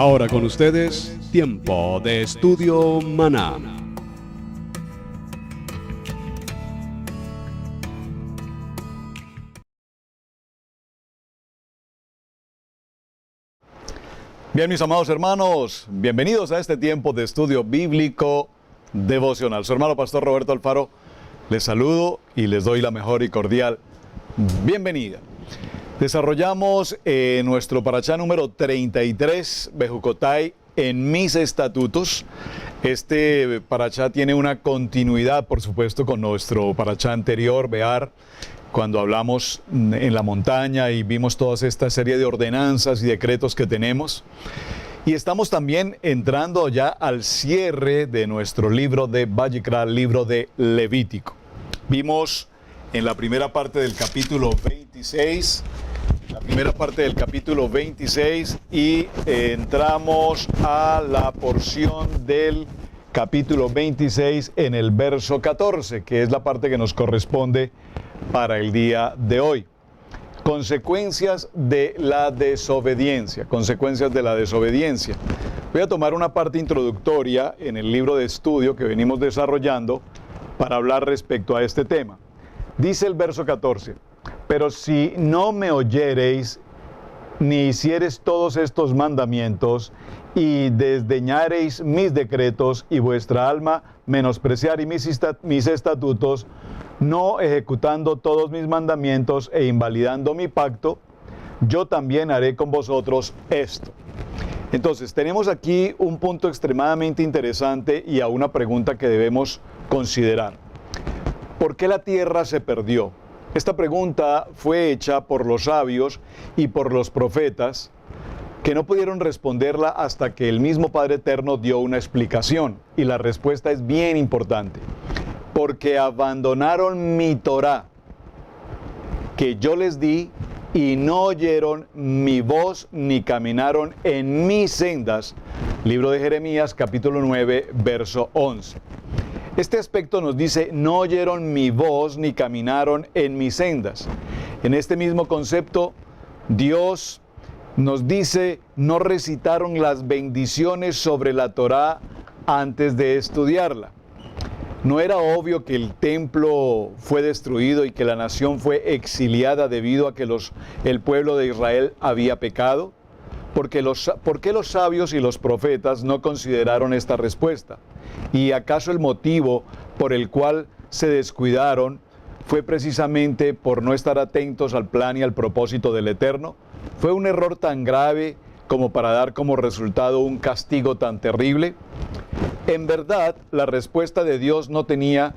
Ahora con ustedes, Tiempo de Estudio Maná. Bien, mis amados hermanos, bienvenidos a este tiempo de estudio bíblico devocional. Su hermano Pastor Roberto Alfaro les saludo y les doy la mejor y cordial bienvenida. Desarrollamos nuestro parashá número 33, Bejucotay, en mis estatutos. Este parashá tiene una continuidad, por supuesto, con nuestro parashá anterior, Bear, cuando hablamos en la montaña y vimos toda esta serie de ordenanzas y decretos que tenemos. Y estamos también entrando ya al cierre de nuestro libro de Vayikra, libro de Levítico. Vimos en la primera parte del capítulo 26, y entramos a la porción del capítulo 26 en el verso 14, que es la parte que nos corresponde para el día de hoy. Consecuencias de la desobediencia. Voy a tomar una parte introductoria en el libro de estudio que venimos desarrollando para hablar respecto a este tema. Dice el verso 14, pero si no me oyereis, ni hiciereis todos estos mandamientos, y desdeñareis mis decretos, y vuestra alma menospreciareis mis estatutos, no ejecutando todos mis mandamientos e invalidando mi pacto, yo también haré con vosotros esto. Entonces, tenemos aquí un punto extremadamente interesante y a una pregunta que debemos considerar. ¿Por qué la tierra se perdió? Esta pregunta fue hecha por los sabios y por los profetas, que no pudieron responderla hasta que el mismo Padre Eterno dio una explicación. Y la respuesta es bien importante. Porque abandonaron mi Torá, que yo les di, y no oyeron mi voz, ni caminaron en mis sendas. Libro de Jeremías, capítulo 9, verso 11. Este aspecto nos dice, no oyeron mi voz, ni caminaron en mis sendas. En este mismo concepto, Dios nos dice, no recitaron las bendiciones sobre la Torá antes de estudiarla. ¿No era obvio que el templo fue destruido y que la nación fue exiliada debido a que el pueblo de Israel había pecado? ¿Por qué los sabios y los profetas no consideraron esta respuesta? ¿Y acaso el motivo por el cual se descuidaron fue precisamente por no estar atentos al plan y al propósito del Eterno? ¿Fue un error tan grave como para dar como resultado un castigo tan terrible? En verdad, la respuesta de Dios no tenía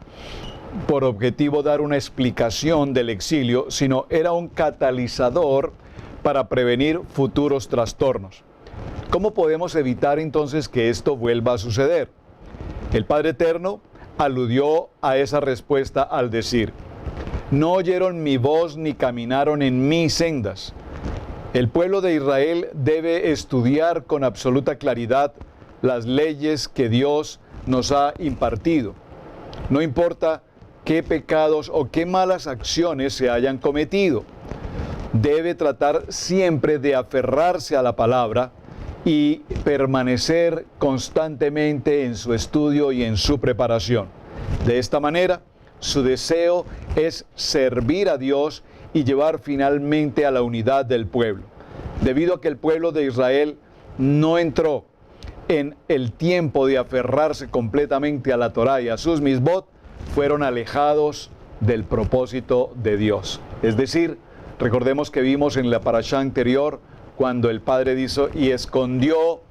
por objetivo dar una explicación del exilio, sino era un catalizador para prevenir futuros trastornos. ¿Cómo podemos evitar entonces que esto vuelva a suceder? El Padre Eterno aludió a esa respuesta al decir, no oyeron mi voz ni caminaron en mis sendas. El pueblo de Israel debe estudiar con absoluta claridad las leyes que Dios nos ha impartido. No importa qué pecados o qué malas acciones se hayan cometido. Debe tratar siempre de aferrarse a la palabra y permanecer constantemente en su estudio y en su preparación. De esta manera, su deseo es servir a Dios y llevar finalmente a la unidad del pueblo. Debido a que el pueblo de Israel no entró en el tiempo de aferrarse completamente a la Torá y a sus misbot, fueron alejados del propósito de Dios. Es decir, recordemos que vimos en la parashá anterior, cuando el Padre dijo, y escondió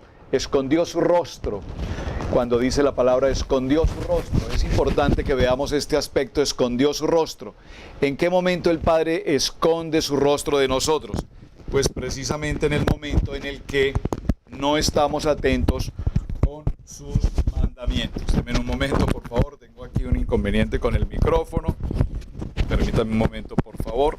su rostro. Cuando dice la palabra escondió su rostro, es importante que veamos este aspecto, escondió su rostro. ¿En qué momento el Padre esconde su rostro de nosotros? Pues precisamente en el momento en el que no estamos atentos con sus mandamientos. Denme un momento, por favor, tengo aquí un inconveniente con el micrófono. Permítanme un momento, por favor.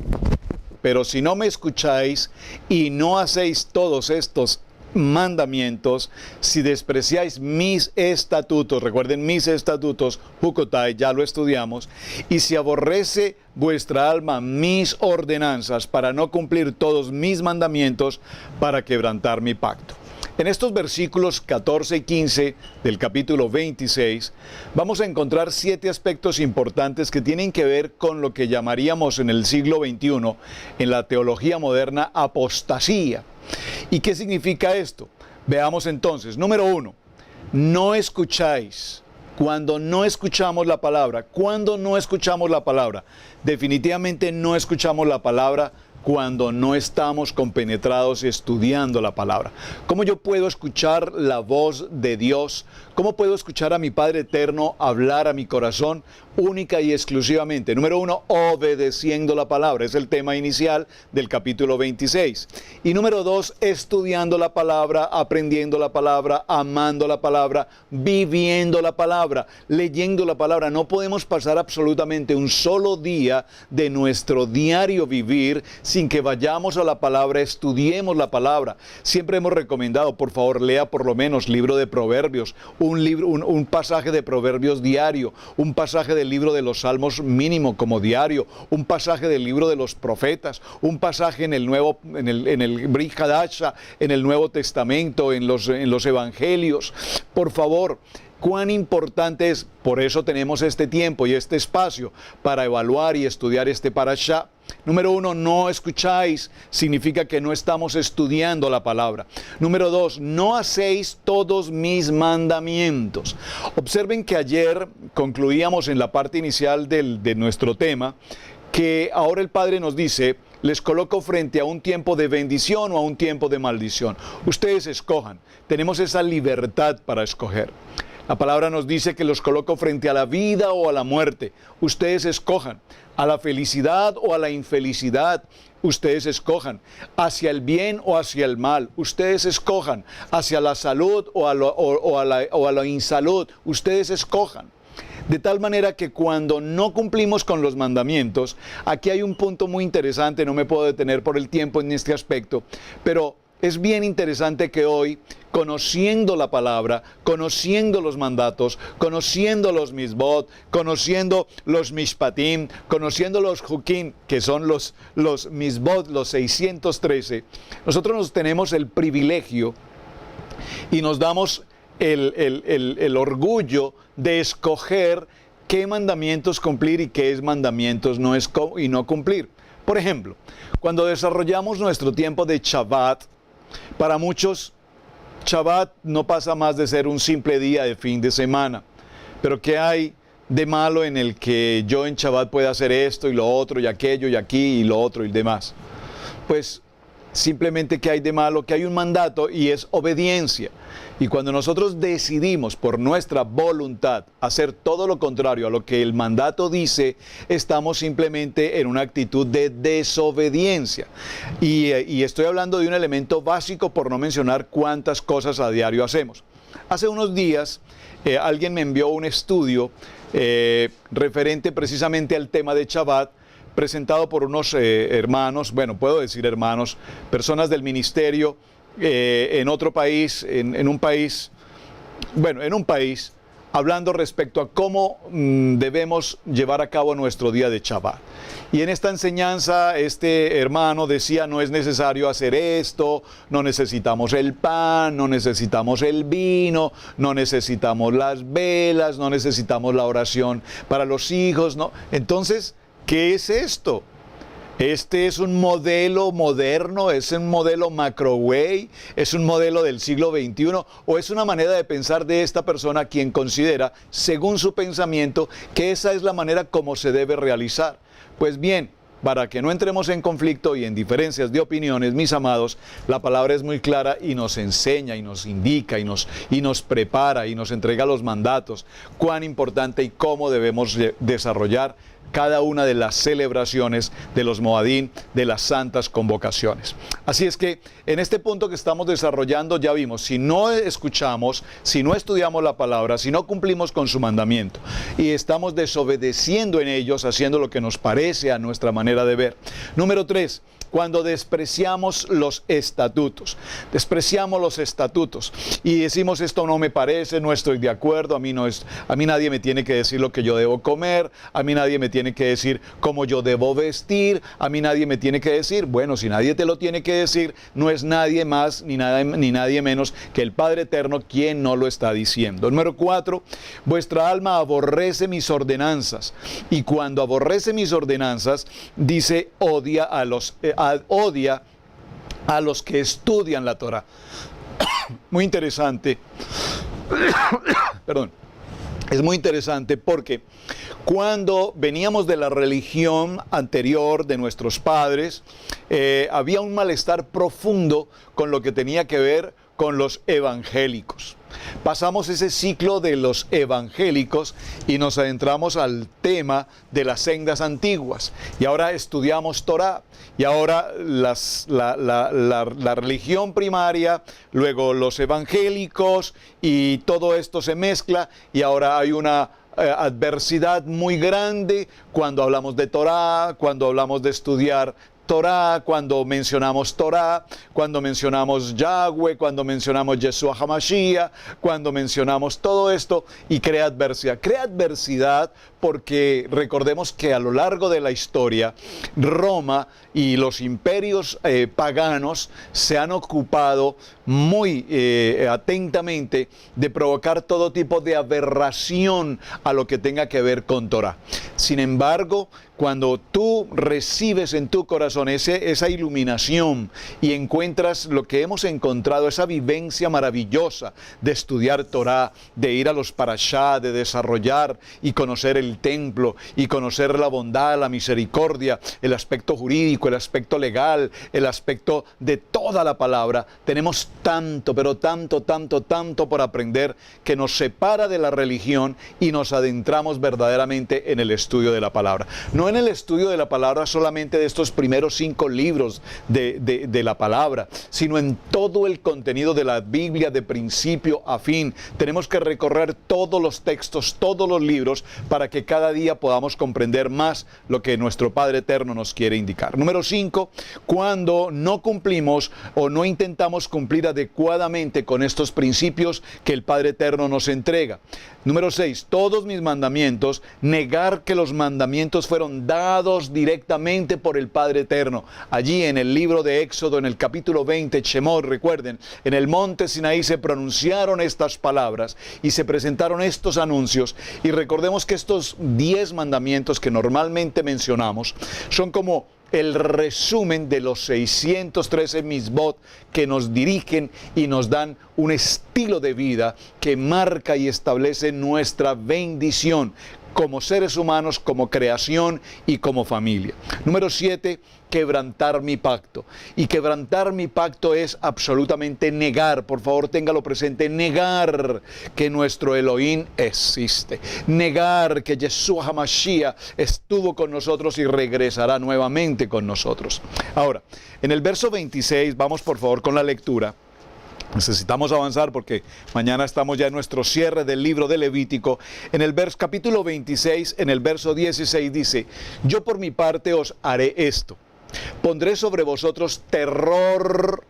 Pero si no me escucháis y no hacéis todos estos mandamientos, si despreciáis mis estatutos, recuerden mis estatutos, Jucotai, ya lo estudiamos, y si aborrece vuestra alma mis ordenanzas para no cumplir todos mis mandamientos, para quebrantar mi pacto. En estos versículos 14 y 15 del capítulo 26 vamos a encontrar 7 aspectos importantes que tienen que ver con lo que llamaríamos en el siglo XXI, en la teología moderna, apostasía. ¿Y qué significa esto? Veamos entonces. Número 1, no escucháis. Cuando no escuchamos la palabra, definitivamente no escuchamos la palabra cuando no estamos compenetrados estudiando la palabra. ¿Cómo yo puedo escuchar la voz de Dios? ¿Cómo puedo escuchar a mi Padre Eterno hablar a mi corazón única y exclusivamente? Número 1, obedeciendo la palabra. Es el tema inicial del capítulo 26. Y número 2, estudiando la palabra, aprendiendo la palabra, amando la palabra, viviendo la palabra, leyendo la palabra. No podemos pasar absolutamente un solo día de nuestro diario vivir sin que vayamos a la palabra, estudiemos la palabra. Siempre hemos recomendado, por favor, lea por lo menos libro de Proverbios, un pasaje de Proverbios diario, un pasaje del libro de los Salmos mínimo como diario, un pasaje del libro de los profetas, un pasaje en el Brit Hadasha, en el Nuevo Testamento, en los Evangelios. Por favor, cuán importante es, por eso tenemos este tiempo y este espacio para evaluar y estudiar este parashá. Número 1, no escucháis, significa que no estamos estudiando la palabra. Número 2, no hacéis todos mis mandamientos. Observen que ayer concluíamos en la parte inicial de nuestro tema, que ahora el Padre nos dice, les coloco frente a un tiempo de bendición o a un tiempo de maldición. Ustedes escojan, tenemos esa libertad para escoger. La palabra nos dice que los coloco frente a la vida o a la muerte. Ustedes escojan. A la felicidad o a la infelicidad. Ustedes escojan. Hacia el bien o hacia el mal. Ustedes escojan. Hacia la salud o a la insalud. Ustedes escojan. De tal manera que cuando no cumplimos con los mandamientos, aquí hay un punto muy interesante, no me puedo detener por el tiempo en este aspecto, pero es bien interesante que hoy, conociendo la palabra, conociendo los mandatos, conociendo los misbot, conociendo los mishpatim, conociendo los hukim, que son los misbot, los 613, nosotros nos tenemos el privilegio y nos damos el orgullo de escoger qué mandamientos cumplir y qué mandamientos no cumplir. Por ejemplo, cuando desarrollamos nuestro tiempo de Shabbat, para muchos, Shabbat no pasa más de ser un simple día de fin de semana. Pero ¿qué hay de malo en el que yo en Shabbat pueda hacer esto y lo otro y aquello y aquí y lo otro y demás? Pues simplemente que hay de malo, que hay un mandato y es obediencia. Y cuando nosotros decidimos por nuestra voluntad hacer todo lo contrario a lo que el mandato dice, estamos simplemente en una actitud de desobediencia. Y estoy hablando de un elemento básico por no mencionar cuántas cosas a diario hacemos. Hace unos días alguien me envió un estudio referente precisamente al tema de Shabbat, presentado por unos hermanos, bueno, puedo decir hermanos, personas del ministerio en otro país, en un país, hablando respecto a cómo debemos llevar a cabo nuestro día de Shabbat. Y en esta enseñanza, este hermano decía, no es necesario hacer esto, no necesitamos el pan, no necesitamos el vino, no necesitamos las velas, no necesitamos la oración para los hijos, ¿no? Entonces, ¿qué es esto? Este es un modelo moderno, es un modelo macrowave, es un modelo del siglo XXI, o es una manera de pensar de esta persona quien considera, según su pensamiento, que esa es la manera como se debe realizar. Pues bien, para que no entremos en conflicto y en diferencias de opiniones, mis amados, la palabra es muy clara y nos enseña y nos indica y nos prepara y nos entrega los mandatos, cuán importante y cómo debemos desarrollar cada una de las celebraciones de los Moadín, de las santas convocaciones. Así es que en este punto que estamos desarrollando ya vimos, si no escuchamos, si no estudiamos la palabra, si no cumplimos con su mandamiento y estamos desobedeciendo en ellos, haciendo lo que nos parece a nuestra manera de ver. Número 3, cuando despreciamos los estatutos. Despreciamos los estatutos y decimos esto no me parece, no estoy de acuerdo, a mí nadie me tiene que decir lo que yo debo comer, a mí nadie me tiene que decir cómo yo debo vestir, a mí nadie me tiene que decir, bueno, si nadie te lo tiene que decir, no es nadie más ni nadie menos que el Padre Eterno quien no lo está diciendo. Número 4, vuestra alma aborrece mis ordenanzas, y cuando aborrece mis ordenanzas, dice, odia a los que estudian la Torah. Muy interesante. Perdón. Es muy interesante porque cuando veníamos de la religión anterior de nuestros padres, había un malestar profundo con lo que tenía que ver con los evangélicos. Pasamos ese ciclo de los evangélicos y nos adentramos al tema de las sendas antiguas. Y ahora estudiamos Torah. Y ahora la religión primaria, luego los evangélicos, y todo esto se mezcla. Y ahora hay una adversidad muy grande cuando hablamos de Torah, cuando hablamos de estudiar Torah, cuando mencionamos Torah, cuando mencionamos Yahweh, cuando mencionamos Yeshua HaMashiach, cuando mencionamos todo esto, y crea adversidad. Crea adversidad porque recordemos que a lo largo de la historia, Roma y los imperios paganos se han ocupado muy atentamente de provocar todo tipo de aberración a lo que tenga que ver con Torah. Sin embargo, cuando tú recibes en tu corazón esa iluminación y encuentras lo que hemos encontrado, esa vivencia maravillosa de estudiar Torah, de ir a los parashá, de desarrollar y conocer el templo y conocer la bondad, la misericordia, el aspecto jurídico, el aspecto legal, el aspecto de toda la palabra, tenemos tanto, pero tanto por aprender que nos separa de la religión y nos adentramos verdaderamente en el estudio de la palabra. No en el estudio de la palabra solamente de estos primeros 5 libros de la palabra, sino en todo el contenido de la Biblia de principio a fin. Tenemos que recorrer todos los textos, todos los libros, para que cada día podamos comprender más lo que nuestro Padre Eterno nos quiere indicar. Número 5, cuando no cumplimos o no intentamos cumplir adecuadamente con estos principios que el Padre Eterno nos entrega. Número 6, todos mis mandamientos, negar que los mandamientos fueron dados directamente por el Padre Eterno. Allí en el libro de Éxodo, en el capítulo 20, Shemot, recuerden, en el monte Sinaí se pronunciaron estas palabras y se presentaron estos anuncios. Y recordemos que estos 10 mandamientos que normalmente mencionamos son como el resumen de los 613 misbot que nos dirigen y nos dan un estilo de vida que marca y establece nuestra bendición como seres humanos, como creación y como familia. Número 7, quebrantar mi pacto. Y quebrantar mi pacto es absolutamente negar, por favor téngalo presente, negar que nuestro Elohim existe. Negar que Yeshua HaMashiach estuvo con nosotros y regresará nuevamente con nosotros. Ahora, en el verso 26, vamos por favor con la lectura. Necesitamos avanzar porque mañana estamos ya en nuestro cierre del libro de Levítico. En el capítulo 26, en el verso 16 dice: yo por mi parte os haré esto. Pondré sobre vosotros terror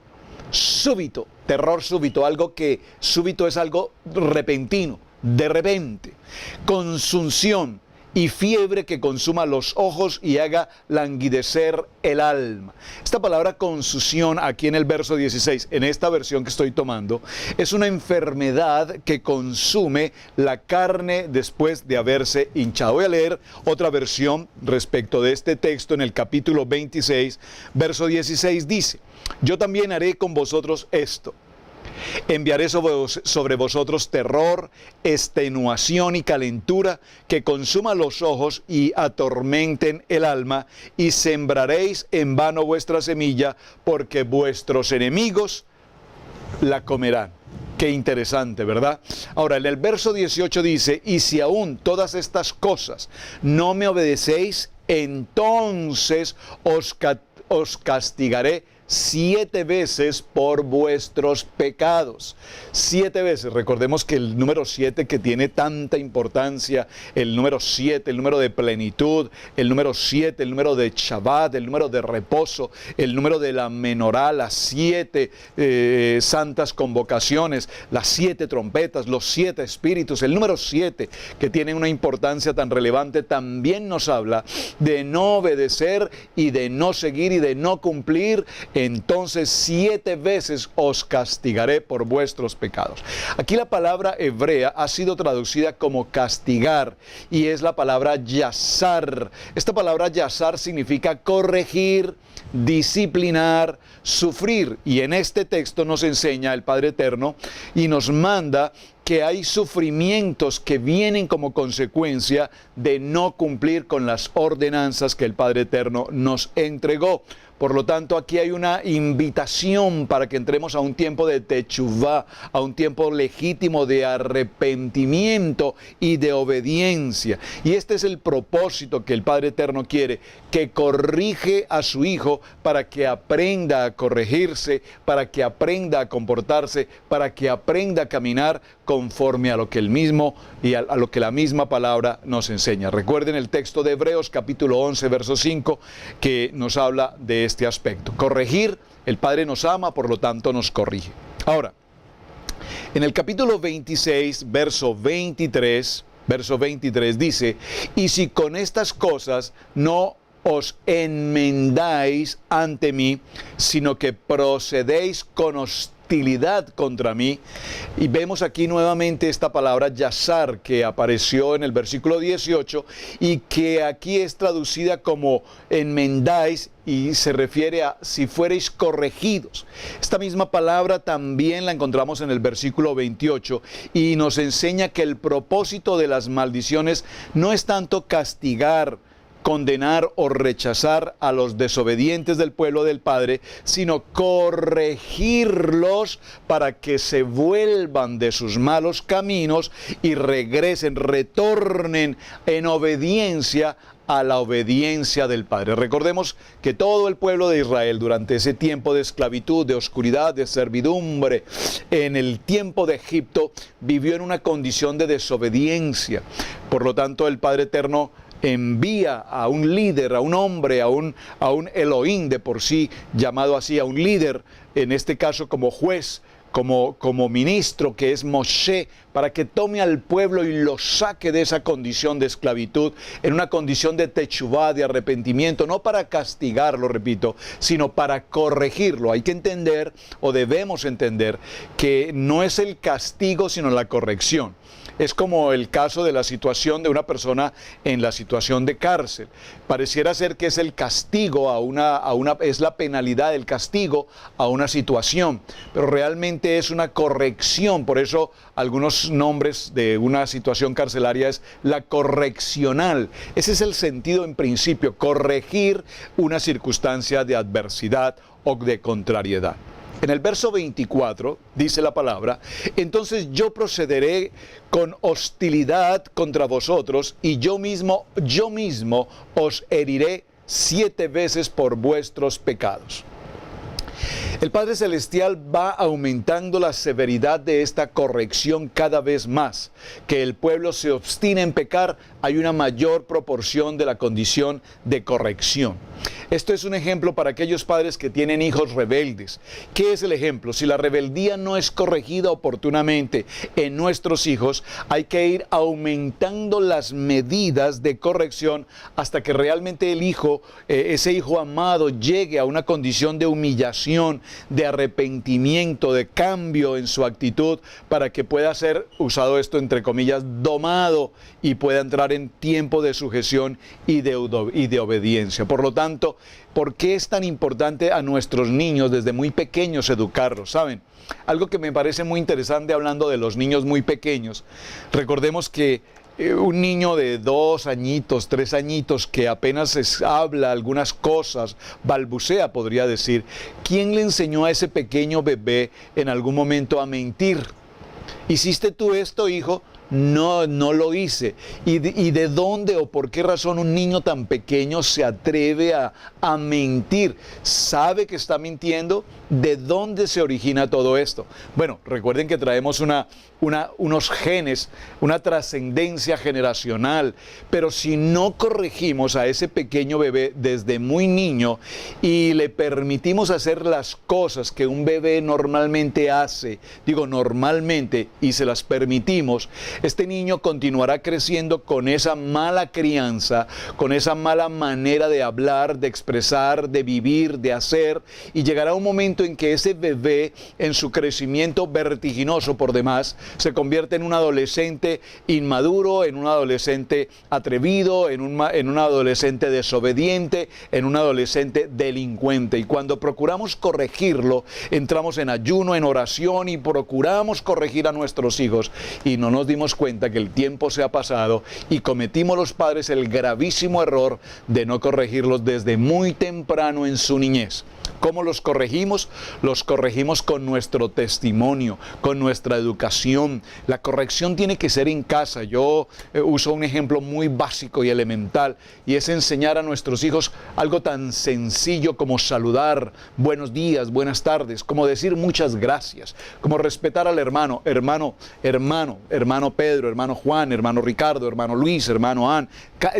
súbito. Terror súbito, algo que súbito es algo repentino, de repente. Consunción y fiebre que consuma los ojos y haga languidecer el alma. Esta palabra consusión aquí en el verso 16, en esta versión que estoy tomando, es una enfermedad que consume la carne después de haberse hinchado. Voy a leer otra versión respecto de este texto en el capítulo 26, verso 16 dice: yo también haré con vosotros esto. Enviaré sobre vosotros terror, extenuación y calentura que consuma los ojos y atormenten el alma, y sembraréis en vano vuestra semilla, porque vuestros enemigos la comerán. Qué interesante, ¿verdad? Ahora, en el verso 18 dice: y si aún todas estas cosas no me obedecéis, entonces os castigaré 7 veces por vuestros pecados. 7 veces. Recordemos que el número 7, que tiene tanta importancia, el número 7, el número de plenitud, el número 7, el número de Shabbat, el número de reposo, el número de la menorá, las 7 santas convocaciones, las 7 trompetas, los 7 espíritus, el número 7, que tiene una importancia tan relevante, también nos habla de no obedecer y de no seguir y de no cumplir. Entonces 7 veces os castigaré por vuestros pecados. Aquí la palabra hebrea ha sido traducida como castigar y es la palabra yazar. Esta palabra yazar significa corregir, disciplinar, sufrir. Y en este texto nos enseña el Padre Eterno y nos manda que hay sufrimientos que vienen como consecuencia de no cumplir con las ordenanzas que el Padre Eterno nos entregó. Por lo tanto, aquí hay una invitación para que entremos a un tiempo de techuvá, a un tiempo legítimo de arrepentimiento y de obediencia. Y este es el propósito que el Padre Eterno quiere, que corrige a su Hijo para que aprenda a corregirse, para que aprenda a comportarse, para que aprenda a caminar conforme a lo que el mismo y a lo que la misma palabra nos enseña. Recuerden el texto de Hebreos capítulo 11, verso 5, que nos habla de este aspecto. Corregir, el Padre nos ama, por lo tanto nos corrige. Ahora, en el capítulo 26, verso 23 dice, y si con estas cosas no os enmendáis ante mí, sino que procedéis con hostilidad contra mí. Y vemos aquí nuevamente esta palabra yazar, que apareció en el versículo 18 y que aquí es traducida como enmendáis y se refiere a si fuereis corregidos. Esta misma palabra también la encontramos en el versículo 28 y nos enseña que el propósito de las maldiciones no es tanto castigar, condenar o rechazar a los desobedientes del pueblo del Padre, sino corregirlos para que se vuelvan de sus malos caminos y regresen, retornen en obediencia a la obediencia del Padre. Recordemos que todo el pueblo de Israel durante ese tiempo de esclavitud, de oscuridad, de servidumbre, en el tiempo de Egipto, vivió en una condición de desobediencia. Por lo tanto, el Padre Eterno envía a un líder, a un hombre, a un Elohim de por sí, llamado así, a un líder, en este caso como juez, como ministro, que es Moshe, para que tome al pueblo y lo saque de esa condición de esclavitud, en una condición de techuvá, de arrepentimiento, no para castigarlo, repito, sino para corregirlo. Hay que entender, o debemos entender, que no es el castigo, sino la corrección. Es como el caso de la situación de una persona en la situación de cárcel. Pareciera ser que es el castigo es la penalidad, el castigo a una situación, pero realmente es una corrección. Por eso algunos nombres de una situación carcelaria es la correccional. Ese es el sentido en principio, corregir una circunstancia de adversidad o de contrariedad. En el verso 24 dice la palabra, entonces yo procederé con hostilidad contra vosotros y yo mismo os heriré 7 veces por vuestros pecados. El Padre Celestial va aumentando la severidad de esta corrección cada vez más. Que el pueblo se obstine en pecar, hay una mayor proporción de la condición de corrección. Esto es un ejemplo para aquellos padres que tienen hijos rebeldes. ¿Qué es el ejemplo? Si la rebeldía no es corregida oportunamente en nuestros hijos, hay que ir aumentando las medidas de corrección hasta que realmente el hijo, ese hijo amado, llegue a una condición de humillación, de arrepentimiento, de cambio en su actitud, para que pueda ser, usado esto entre comillas, domado y pueda entrar en tiempo de sujeción y de obediencia. Por lo tanto, ¿por qué es tan importante a nuestros niños desde muy pequeños educarlos? ¿Saben? Algo que me parece muy interesante hablando de los niños muy pequeños. Recordemos que un niño de 2 añitos, 3 añitos, que apenas habla algunas cosas, balbucea, podría decir, ¿quién le enseñó a ese pequeño bebé en algún momento a mentir? ¿Hiciste tú esto, hijo? no lo hice. ¿Y de dónde o por qué razón un niño tan pequeño se atreve a mentir? ¿Sabe que está mintiendo? ¿De dónde se origina todo esto? Bueno, recuerden que traemos unos genes, una trascendencia generacional, pero si no corregimos a ese pequeño bebé desde muy niño y le permitimos hacer las cosas que un bebé normalmente hace, digo normalmente, y se las permitimos, este niño continuará creciendo con esa mala crianza, con esa mala manera de hablar, de expresar, de vivir, de hacer, y llegará un momento en que ese bebé, en su crecimiento vertiginoso por demás, se convierte en un adolescente inmaduro, en un adolescente atrevido, en un adolescente desobediente, en un adolescente delincuente. Y cuando procuramos corregirlo, entramos en ayuno, en oración y procuramos corregir a nuestros hijos y no nos dimos cuenta que el tiempo se ha pasado y cometimos los padres el gravísimo error de no corregirlos desde muy temprano en su niñez. ¿Cómo los corregimos? Los corregimos con nuestro testimonio, con nuestra educación. La corrección tiene que ser en casa. Yo uso un ejemplo muy básico y elemental, y es enseñar a nuestros hijos algo tan sencillo como saludar, buenos días, buenas tardes, como decir muchas gracias, como respetar al hermano Pedro, hermano Juan, hermano Ricardo, hermano Luis, hermano Ann.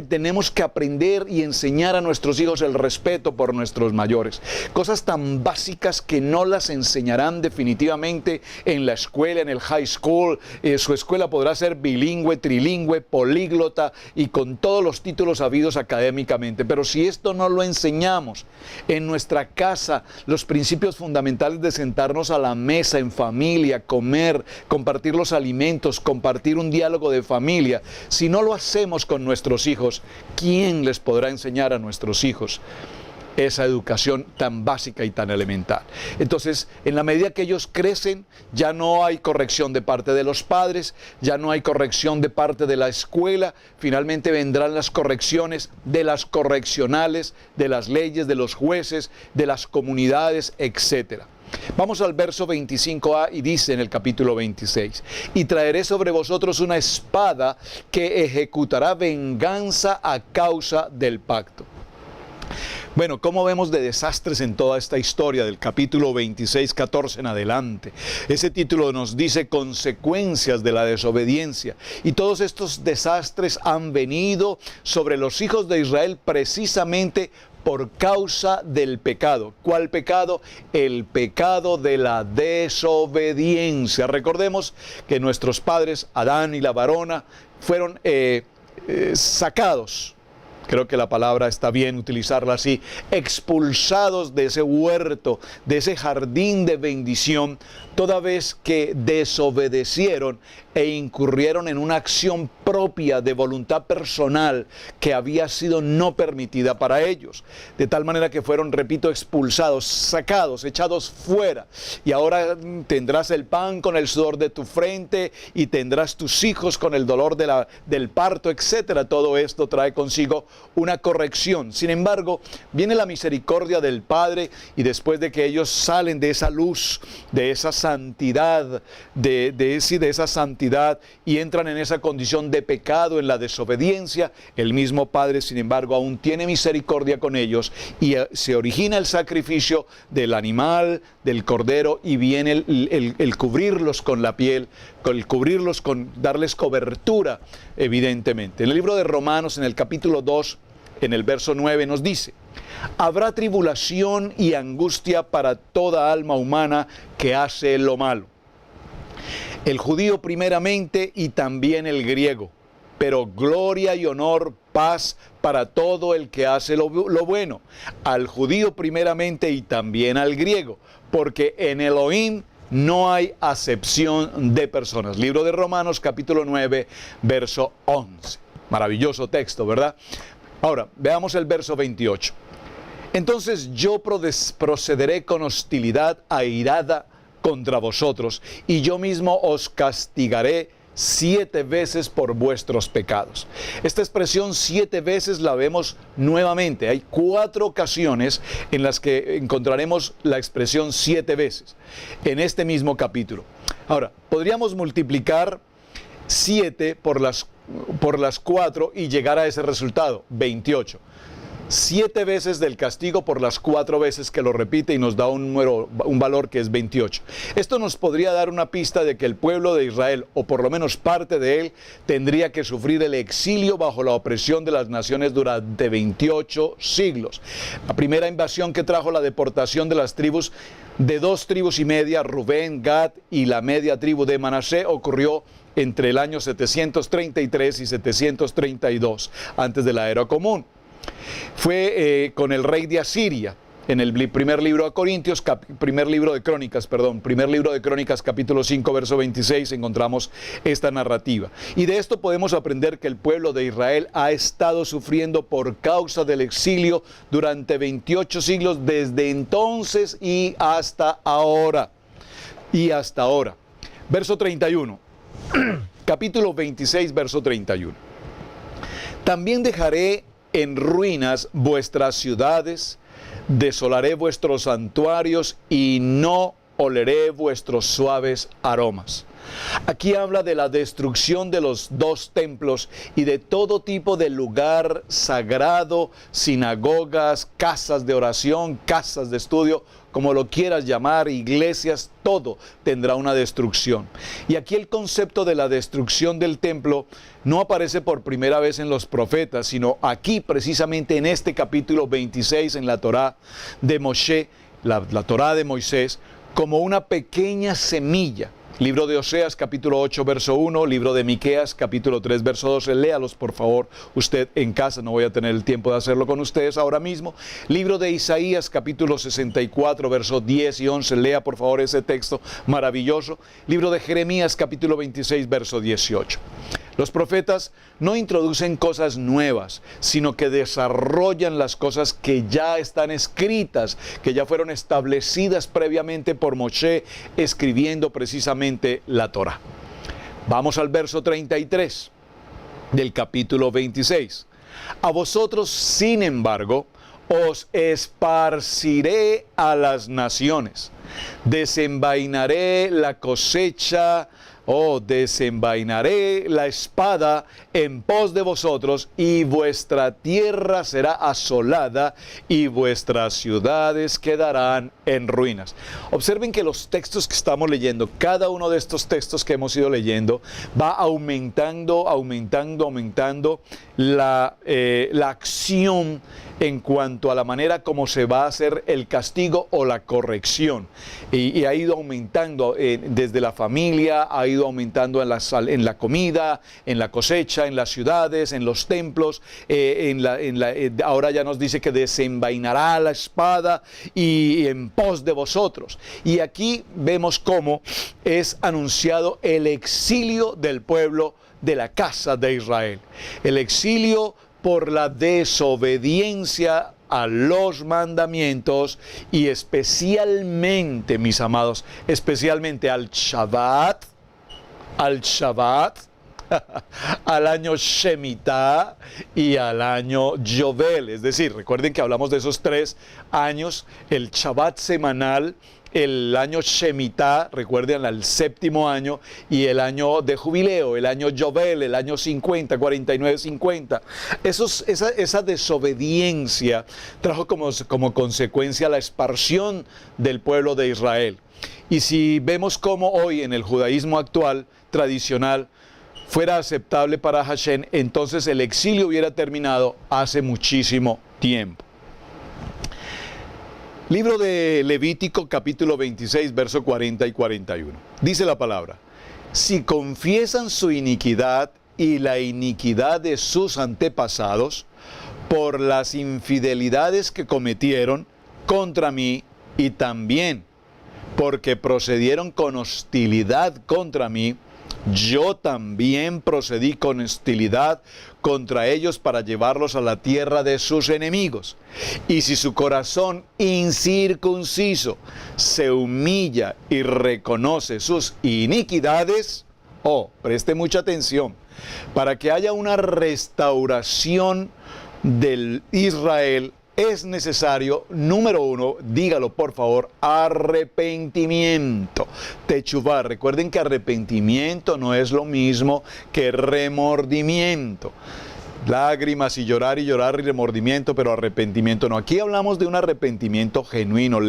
Tenemos que aprender y enseñar a nuestros hijos el respeto por nuestros mayores. Cosas tan básicas que no las enseñarán definitivamente en la escuela, en el high school. Su escuela podrá ser bilingüe, trilingüe, políglota y con todos los títulos habidos académicamente. Pero si esto no lo enseñamos en nuestra casa, los principios fundamentales de sentarnos a la mesa en familia, comer, compartir los alimentos, compartir un diálogo de familia, si no lo hacemos con nuestros hijos, ¿quién les podrá enseñar a nuestros hijos esa educación tan básica y tan elemental? Entonces, en la medida que ellos crecen, ya no hay corrección de parte de los padres, ya no hay corrección de parte de la escuela, finalmente vendrán las correcciones de las correccionales, de las leyes, de los jueces, de las comunidades, etc. Vamos al verso 25a y dice en el capítulo 26, y traeré sobre vosotros una espada que ejecutará venganza a causa del pacto. Bueno, ¿cómo vemos de desastres en toda esta historia del capítulo 26, 14 en adelante? Ese título nos dice consecuencias de la desobediencia. Y todos estos desastres han venido sobre los hijos de Israel precisamente por causa del pecado. ¿Cuál pecado? El pecado de la desobediencia. Recordemos que nuestros padres, Adán y la varona, fueron sacados. Creo que la palabra está bien utilizarla así, expulsados de ese huerto, de ese jardín de bendición, toda vez que desobedecieron e incurrieron en una acción propia de voluntad personal que había sido no permitida para ellos. De tal manera que fueron, repito, expulsados, sacados, echados fuera. Y ahora tendrás el pan con el sudor de tu frente y tendrás tus hijos con el dolor del parto, etc. Todo esto trae consigo una corrección. Sin embargo, viene la misericordia del Padre y después de que ellos salen de esa luz, de esa santidad, de esa santidad y entran en esa condición de pecado, en la desobediencia, el mismo Padre, sin embargo, aún tiene misericordia con ellos y se origina el sacrificio del animal, del cordero, y viene el cubrirlos con la piel, el cubrirlos con darles cobertura, evidentemente. En el libro de Romanos, en el capítulo 2, en el verso 9 nos dice: habrá tribulación y angustia para toda alma humana que hace lo malo. El judío primeramente y también el griego, pero gloria y honor, paz para todo el que hace lo bueno. Al judío primeramente y también al griego, porque en Elohim no hay acepción de personas. Libro de Romanos, capítulo 9, verso 11. Maravilloso texto, ¿verdad? Ahora, veamos el verso 28. Entonces yo procederé con hostilidad airada contra vosotros, y yo mismo os castigaré 7 veces por vuestros pecados. Esta expresión 7 veces la vemos nuevamente. Hay 4 ocasiones en las que encontraremos la expresión 7 veces en este mismo capítulo. Ahora, podríamos multiplicar 7 por las 4 y llegar a ese resultado, 28. 7 veces del castigo por las 4 veces que lo repite y nos da un valor que es 28. Esto nos podría dar una pista de que el pueblo de Israel, o por lo menos parte de él, tendría que sufrir el exilio bajo la opresión de las naciones durante 28 siglos. La primera invasión que trajo la deportación de las tribus, de 2 tribus y media, Rubén, Gad y la media tribu de Manasés, ocurrió entre el año 733 y 732, antes de la era común. Fue con el rey de Asiria. En el primer libro de Corintios, primer libro de Crónicas, capítulo 5, verso 26, encontramos esta narrativa. Y de esto podemos aprender que el pueblo de Israel ha estado sufriendo por causa del exilio durante 28 siglos, desde entonces y hasta ahora. Verso 31. Capítulo 26, verso 31. También dejaré en ruinas vuestras ciudades, desolaré vuestros santuarios y no oleré vuestros suaves aromas. Aquí habla de la destrucción de los 2 templos y de todo tipo de lugar sagrado, sinagogas, casas de oración, casas de estudio, como lo quieras llamar, iglesias, todo tendrá una destrucción. Y aquí el concepto de la destrucción del templo no aparece por primera vez en los profetas, sino aquí precisamente en este capítulo 26 en la Torá de Moshe, la Torá de Moisés, como una pequeña semilla. Libro de Oseas, capítulo 8, verso 1, libro de Miqueas, capítulo 3, verso 12, léalos por favor usted en casa, no voy a tener el tiempo de hacerlo con ustedes ahora mismo. Libro de Isaías, capítulo 64, verso 10 y 11, lea por favor ese texto maravilloso. Libro de Jeremías, capítulo 26, verso 18. Los profetas no introducen cosas nuevas, sino que desarrollan las cosas que ya están escritas, que ya fueron establecidas previamente por Moshe, escribiendo precisamente la Torá. Vamos al verso 33 del capítulo 26. A vosotros, sin embargo, os esparciré a las naciones, desenvainaré la cosecha, desenvainaré la espada en pos de vosotros, y vuestra tierra será asolada, y vuestras ciudades quedarán en ruinas. Observen que los textos que estamos leyendo, cada uno de estos textos que hemos ido leyendo, va aumentando la acción en cuanto a la manera como se va a hacer el castigo o la corrección. Y ha ido aumentando desde la familia, ha ido aumentando en la comida, en la cosecha, en las ciudades, en los templos. Ahora ya nos dice que desenvainará la espada y en pos de vosotros. Y aquí vemos cómo es anunciado el exilio del pueblo de la casa de Israel. El exilio por la desobediencia a los mandamientos y especialmente, mis amados, especialmente al Shabbat, al año Shemitah y al año Yovel. Es decir, recuerden que hablamos de esos 3 años, el Shabbat semanal, el año Shemitah, recuerden, al 7º año, y el año de jubileo, el año Yovel, el año 50, 49, 50. Esa desobediencia trajo como consecuencia la expulsión del pueblo de Israel. Y si vemos cómo hoy en el judaísmo actual, tradicional, fuera aceptable para Hashem, entonces el exilio hubiera terminado hace muchísimo tiempo. Libro de Levítico, capítulo 26, verso 40 y 41. Dice la palabra: si confiesan su iniquidad y la iniquidad de sus antepasados, por las infidelidades que cometieron contra mí, y también porque procedieron con hostilidad contra mí, yo también procedí con hostilidad contra ellos para llevarlos a la tierra de sus enemigos. Y si su corazón incircunciso se humilla y reconoce sus iniquidades, preste mucha atención, para que haya una restauración del Israel, es necesario, número uno, dígalo por favor, arrepentimiento. Techuvá. Recuerden que arrepentimiento no es lo mismo que remordimiento. Lágrimas y llorar y remordimiento, pero arrepentimiento no. Aquí hablamos de un arrepentimiento genuino,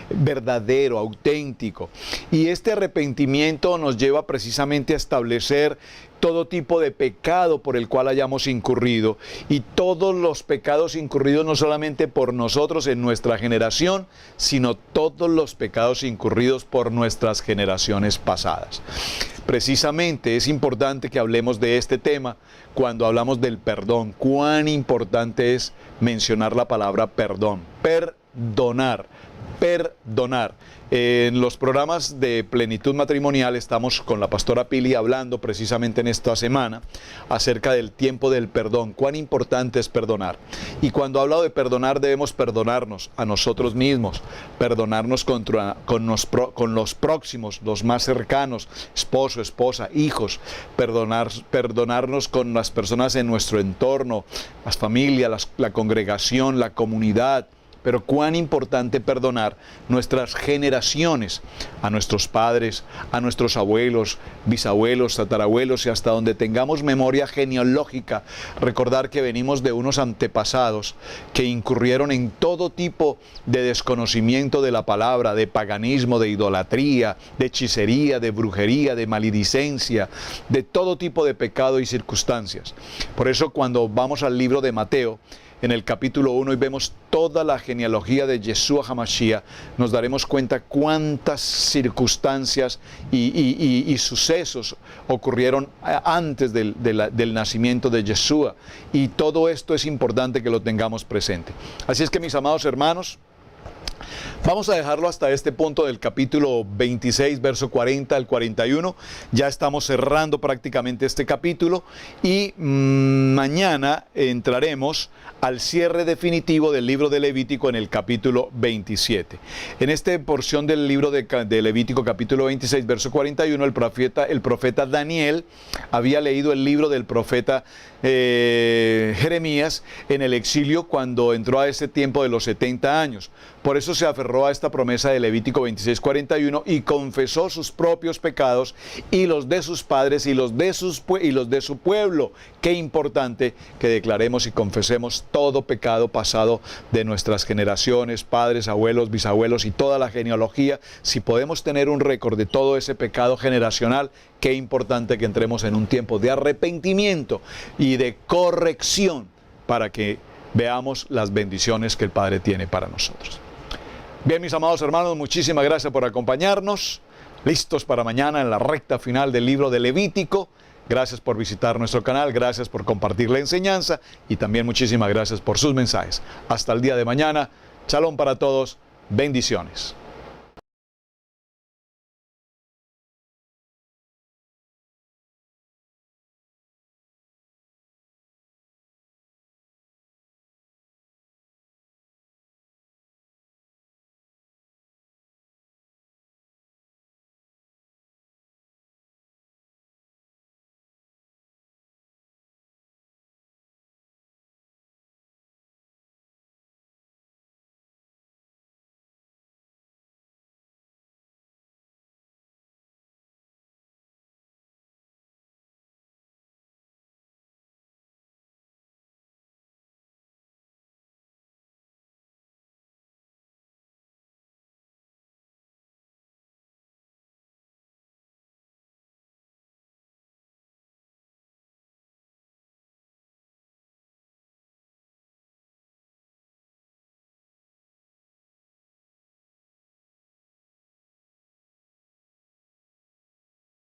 verdadero, auténtico. Y este arrepentimiento nos lleva precisamente a establecer todo tipo de pecado por el cual hayamos incurrido, y todos los pecados incurridos no solamente por nosotros en nuestra generación, sino todos los pecados incurridos por nuestras generaciones pasadas. Precisamente es importante que hablemos de este tema cuando hablamos del perdón. Cuán importante es mencionar la palabra perdón, perdonar. En los programas de Plenitud Matrimonial estamos con la pastora Pili hablando precisamente en esta semana acerca del tiempo del perdón, cuán importante es perdonar. Y cuando hablo de perdonar, debemos perdonarnos a nosotros mismos, perdonarnos con los próximos, los más cercanos, esposo, esposa, hijos, perdonarnos con las personas en nuestro entorno, las familias, la congregación, la comunidad. Pero cuán importante perdonar nuestras generaciones, a nuestros padres, a nuestros abuelos, bisabuelos, tatarabuelos, y hasta donde tengamos memoria genealógica, recordar que venimos de unos antepasados que incurrieron en todo tipo de desconocimiento de la palabra, de paganismo, de idolatría, de hechicería, de brujería, de maledicencia, de todo tipo de pecado y circunstancias. Por eso cuando vamos al libro de Mateo, en el capítulo 1, y vemos toda la genealogía de Yeshua HaMashiach, nos daremos cuenta cuántas circunstancias y sucesos ocurrieron antes del nacimiento de Yeshua. Y todo esto es importante que lo tengamos presente. Así es que, mis amados hermanos, vamos a dejarlo hasta este punto del capítulo 26, verso 40 al 41. Ya estamos cerrando prácticamente este capítulo y mañana entraremos al cierre definitivo del libro de Levítico en el capítulo 27. En esta porción del libro de Levítico, capítulo 26, verso 41, el profeta Daniel había leído el libro del profeta Jeremías en el exilio cuando entró a ese tiempo de los 70 años. Por eso se aferró a esta promesa de Levítico 26, 41 y confesó sus propios pecados y los de sus padres y los de su pueblo. Qué importante que declaremos y confesemos todo pecado pasado de nuestras generaciones, padres, abuelos, bisabuelos y toda la genealogía. Si podemos tener un récord de todo ese pecado generacional, qué importante que entremos en un tiempo de arrepentimiento y de corrección para que veamos las bendiciones que el Padre tiene para nosotros. Bien, mis amados hermanos, muchísimas gracias por acompañarnos. Listos para mañana en la recta final del libro de Levítico. Gracias por visitar nuestro canal, gracias por compartir la enseñanza y también muchísimas gracias por sus mensajes. Hasta el día de mañana. Shalom para todos. Bendiciones.